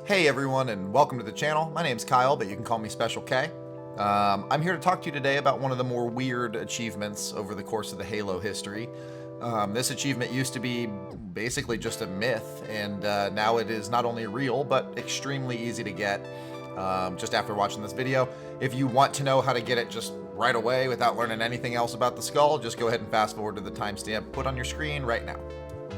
Hey everyone, and welcome to the channel. My name's Kyle, but you can call me Special K. I'm here to talk to you today about one of the more weird achievements over the course of the Halo history. This achievement used to be basically just a myth, and now it is not only real, but extremely easy to get just after watching this video. If you want to know how to get it just right away without learning anything else about the skull, just go ahead and fast forward to the timestamp put on your screen right now.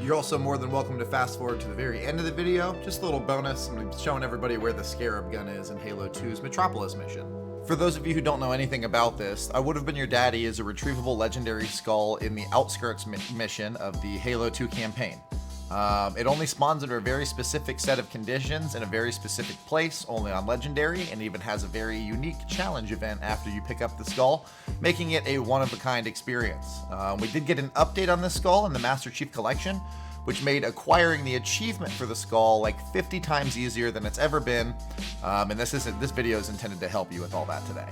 You're also more than welcome to fast forward to the very end of the video. Just a little bonus, I'm showing everybody where the Scarab gun is in Halo 2's Metropolis mission. For those of you who don't know anything about this, I Would Have Been Your Daddy is a retrievable legendary skull in the Outskirts mission of the Halo 2 campaign. It only spawns under a very specific set of conditions in a very specific place, only on Legendary, and even has a very unique challenge event after you pick up the skull, making it a one-of-a-kind experience. We did get an update on this skull in the Master Chief Collection, which made acquiring the achievement for the skull like 50 times easier than it's ever been, and this video is intended to help you with all that today.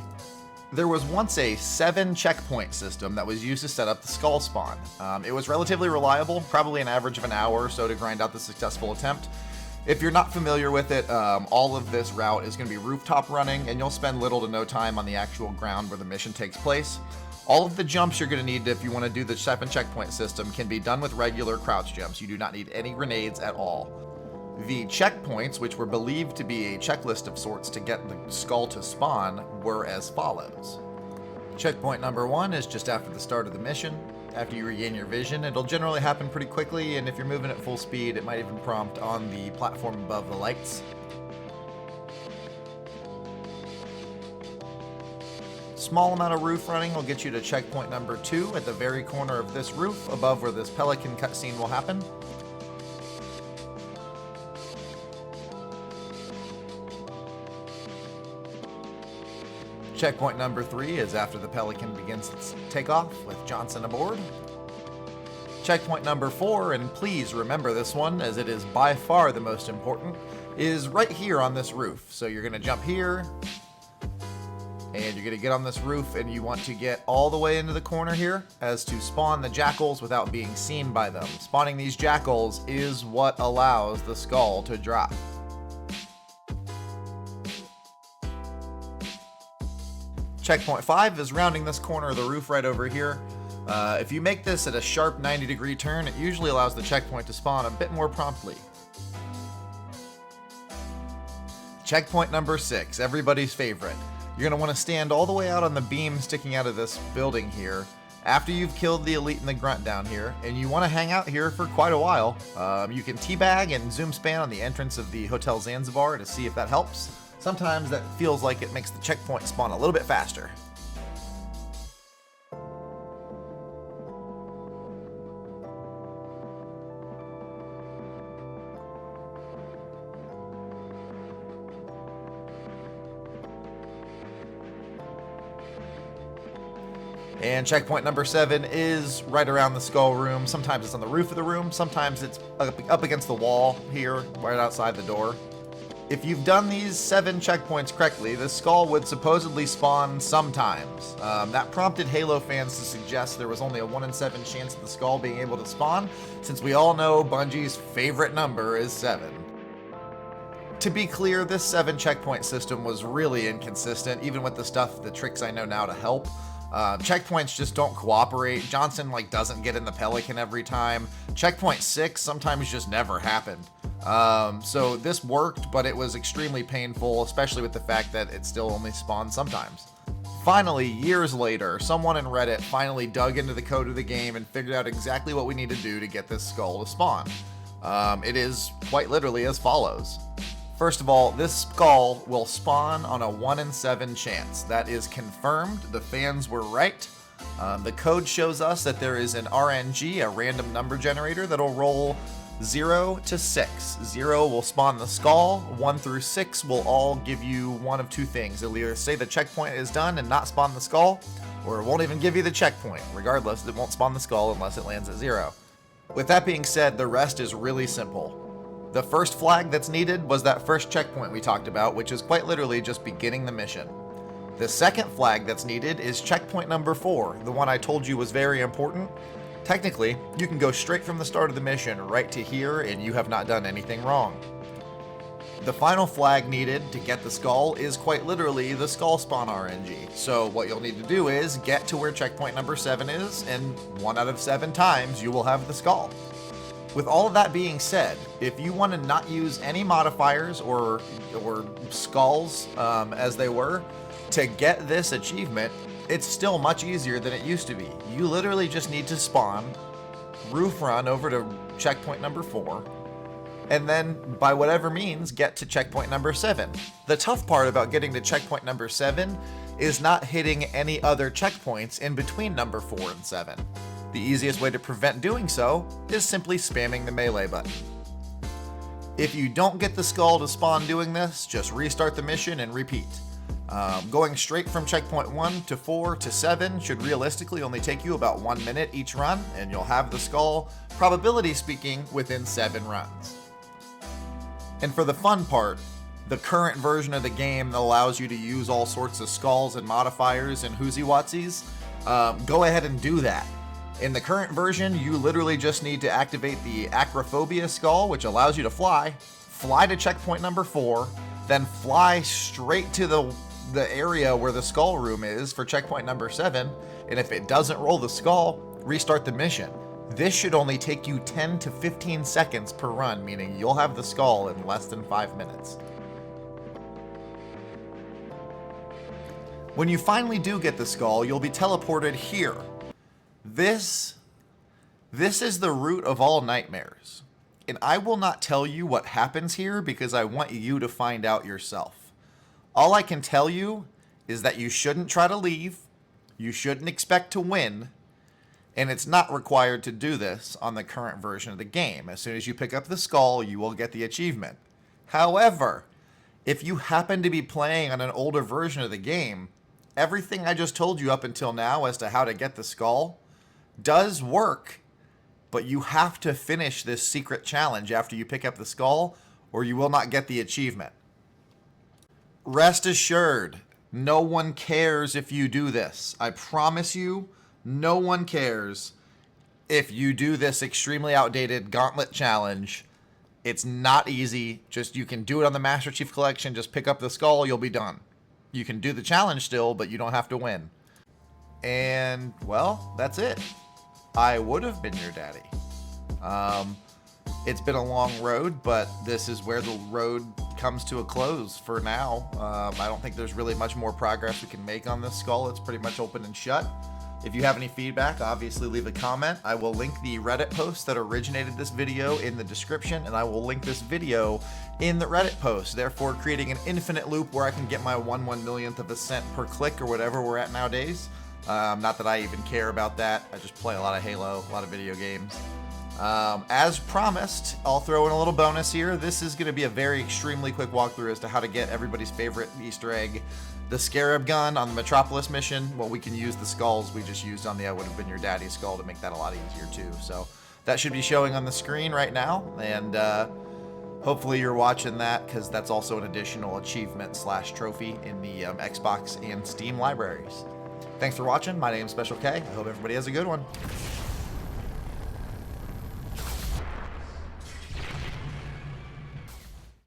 There was once a 7 checkpoint system that was used to set up the skull spawn. It was relatively reliable, probably an average of an hour or so to grind out the successful attempt. If you're not familiar with it, all of this route is going to be rooftop running, and you'll spend little to no time on the actual ground where the mission takes place. All of the jumps you're going to need if you want to do the 7 checkpoint system can be done with regular crouch jumps. You do not need any grenades at all. The checkpoints, which were believed to be a checklist of sorts to get the skull to spawn, were as follows. Checkpoint number 1 is just after the start of the mission. After you regain your vision, it'll generally happen pretty quickly, and if you're moving at full speed, it might even prompt on the platform above the lights. Small amount of roof running will get you to checkpoint number 2 at the very corner of this roof, above where this pelican cutscene will happen. Checkpoint number 3 is after the Pelican begins its takeoff with Johnson aboard. Checkpoint number 4, and please remember this one as it is by far the most important, is right here on this roof. So you're going to jump here, and you're going to get on this roof, and you want to get all the way into the corner here as to spawn the jackals without being seen by them. Spawning these jackals is what allows the skull to drop. Checkpoint 5 is rounding this corner of the roof right over here. If you make this at a sharp 90-degree turn, it usually allows the checkpoint to spawn a bit more promptly. Checkpoint number 6, everybody's favorite. You're going to want to stand all the way out on the beam sticking out of this building here after you've killed the elite and the grunt down here, and you want to hang out here for quite a while. You can teabag and zoom span on the entrance of the Hotel Zanzibar to see if that helps. Sometimes that feels like it makes the checkpoint spawn a little bit faster. And checkpoint number 7 is right around the skull room. Sometimes it's on the roof of the room, sometimes it's up against the wall here, right outside the door. If you've done these 7 checkpoints correctly, the skull would supposedly spawn sometimes. That prompted Halo fans to suggest there was only a 1 in 7 chance of the skull being able to spawn, since we all know Bungie's favorite number is 7. To be clear, this 7 checkpoint system was really inconsistent, even with the tricks I know now to help. Checkpoints just don't cooperate. Johnson doesn't get in the Pelican every time. Checkpoint 6 sometimes just never happened. So this worked, but it was extremely painful, especially with the fact that it still only spawns sometimes. Finally, years later, someone in Reddit finally dug into the code of the game and figured out exactly what we need to do to get this skull to spawn. It is quite literally as follows. First of all, this skull will spawn on a 1 in 7 chance. That is confirmed. The fans were right. The code shows us that there is an RNG, a random number generator, that'll roll 0 to 6. 0 will spawn the skull, 1 through 6 will all give you one of two things. It'll either say the checkpoint is done and not spawn the skull, or it won't even give you the checkpoint. Regardless, it won't spawn the skull unless it lands at 0. With that being said, the rest is really simple. The first flag that's needed was that first checkpoint we talked about, which is quite literally just beginning the mission. The second flag that's needed is checkpoint number 4, the one I told you was very important. Technically, you can go straight from the start of the mission right to here and you have not done anything wrong. The final flag needed to get the skull is quite literally the skull spawn RNG. So what you'll need to do is get to where checkpoint number 7 is, and 1 out of 7 times you will have the skull. With all of that being said, if you want to not use any modifiers or skulls as they were to get this achievement, it's still much easier than it used to be. You literally just need to spawn, roof run over to checkpoint number 4, and then by whatever means get to checkpoint number 7. The tough part about getting to checkpoint number 7 is not hitting any other checkpoints in between number 4 and 7. The easiest way to prevent doing so is simply spamming the melee button. If you don't get the skull to spawn doing this, just restart the mission and repeat. Going straight from checkpoint 1 to 4 to 7 should realistically only take you about 1 minute each run, and you'll have the skull, probability speaking, within 7 runs. And for the fun part, the current version of the game that allows you to use all sorts of skulls and modifiers and whoozy-watsies, go ahead and do that. In the current version, you literally just need to activate the Acrophobia skull, which allows you to fly to checkpoint number 4, then fly straight to the area where the skull room is for checkpoint number 7, and if it doesn't roll the skull, restart the mission. This should only take you 10 to 15 seconds per run, meaning you'll have the skull in less than 5 minutes. When you finally do get the skull, you'll be teleported here. This is the root of all nightmares, and I will not tell you what happens here because I want you to find out yourself. All I can tell you is that you shouldn't try to leave, you shouldn't expect to win, and it's not required to do this on the current version of the game. As soon as you pick up the skull, you will get the achievement. However, if you happen to be playing on an older version of the game, everything I just told you up until now as to how to get the skull does work, but you have to finish this secret challenge after you pick up the skull, or you will not get the achievement. Rest assured, no one cares if you do this. I promise you, no one cares if you do this extremely outdated gauntlet challenge. It's not easy. Just you can do it on the Master Chief Collection. Just pick up the skull, you'll be done. You can do the challenge still, but you don't have to win. And, well, that's it. I would have been your daddy. It's been a long road, but this is where the road comes to a close for now. I don't think there's really much more progress we can make on this skull. It's pretty much open and shut. If you have any feedback, obviously leave a comment. I will link the Reddit post that originated this video in the description, and I will link this video in the Reddit post, therefore creating an infinite loop where I can get my 1/1,000,000th of a cent per click or whatever we're at nowadays. Not that I even care about that. I just play a lot of Halo, a lot of video games. As promised, I'll throw in a little bonus here. This is going to be a very extremely quick walkthrough as to how to get everybody's favorite Easter egg, the Scarab gun on the Metropolis mission. Well, we can use the skulls we just used on the I Would Have Been Your Daddy skull to make that a lot easier too. So that should be showing on the screen right now, and hopefully you're watching that because that's also an additional achievement / trophy in the Xbox and Steam libraries. Thanks for watching. My name's Special K. I hope everybody has a good one.